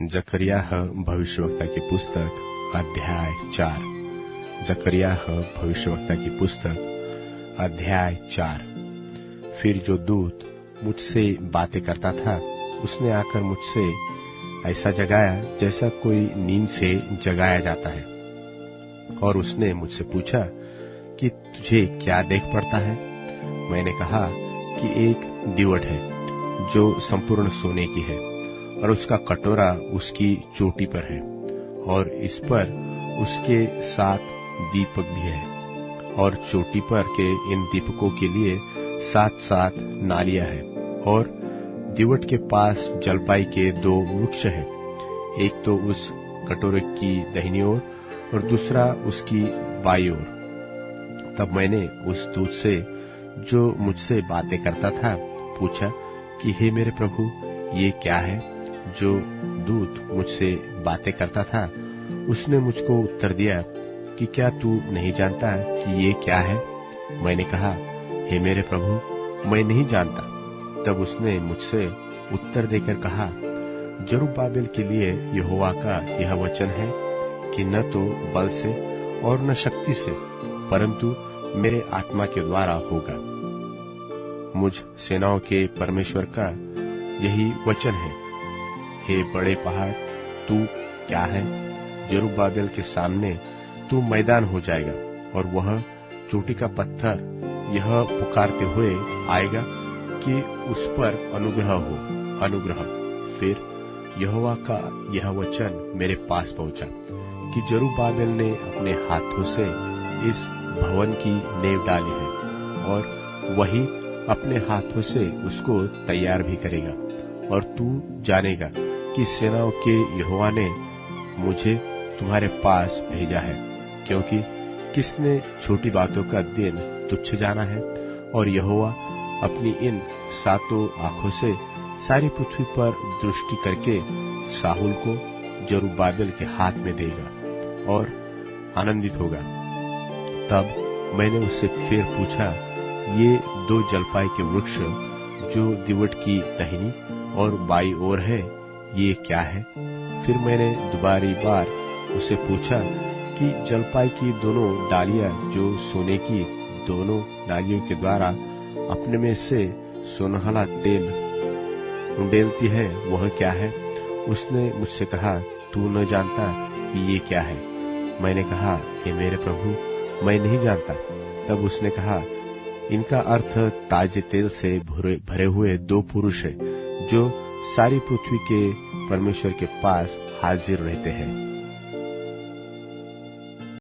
जकरियाह भविष्यवक्ता की पुस्तक अध्याय 4। जकरियाह भविष्यवक्ता की पुस्तक अध्याय 4। फिर जो दूत मुझसे बातें करता था उसने आकर मुझसे ऐसा जगाया जैसा कोई नींद से जगाया जाता है, और उसने मुझसे पूछा कि तुझे क्या देख पड़ता है। मैंने कहा कि एक दीवट है जो संपूर्ण सोने की है, और उसका कटोरा उसकी चोटी पर है, और इस पर उसके 7 दीपक भी है, और चोटी पर के इन दीपकों के लिए 7-7 नालियां हैं। और दीवट के पास जलपाई के 2 वृक्ष हैं, एक तो उस कटोरे की दाहिनी ओर और दूसरा उसकी बाईं ओर। तब मैंने उस दूत से जो मुझसे बातें करता था पूछा कि हे मेरे प्रभु, ये क्या है? जो दूत मुझसे बातें करता था उसने मुझको उत्तर दिया कि क्या तू नहीं जानता कि ये क्या है? मैंने कहा, हे मेरे प्रभु, मैं नहीं जानता। तब उसने मुझसे उत्तर देकर कहा, जरुब्बाबेल के लिए यहोवा का यह वचन है कि न तो बल से और न शक्ति से, परंतु मेरे आत्मा के द्वारा होगा। मुझ सेनाओं के परमेश्वर का यही वचन है। हे बड़े पहाड़, तू क्या है? जरुब्बाबेल के सामने तू मैदान हो जाएगा, और वह चोटी का पत्थर यह पुकारते हुए आएगा कि उस पर अनुग्रह हो, अनुग्रह। फिर यहोवा का यह वचन मेरे पास पहुंचा कि जरुब्बाबेल ने अपने हाथों से इस भवन की नींव डाली है, और वही अपने हाथों से उसको तैयार भी करेगा। और तू जानेगा कि सेनाओं के यहोवा ने मुझे तुम्हारे पास भेजा है, क्योंकि किसने छोटी बातों का दिन तुच्छ जाना है, और यहोवा अपनी इन 7 आंखों से सारी पृथ्वी पर दृष्टि करके साहुल को जरुब्बाबेल के हाथ में देगा और आनंदित होगा। तब मैंने उससे फिर पूछा, ये 2 जलपाई के वृक्ष जो दीवट की दाहिनी और बाईं ओर है, ये क्या है? फिर मैंने दुबारी बार उससे पूछा कि जलपाई की दोनों डालियां जो सोने की दोनों डालियों के द्वारा अपने में से सुनहला तेल उंडेलती है, वह क्या है? उसने मुझसे कहा, तू न जानता कि ये क्या है? मैंने कहा, हे मेरे प्रभु, मैं नहीं जानता। तब उसने कहा, इनका अर्थ ताजे तेल से भरे हुए 2 पुरुष हैं जो सारी पृथ्वी के परमेश्वर के पास हाजिर रहते हैं।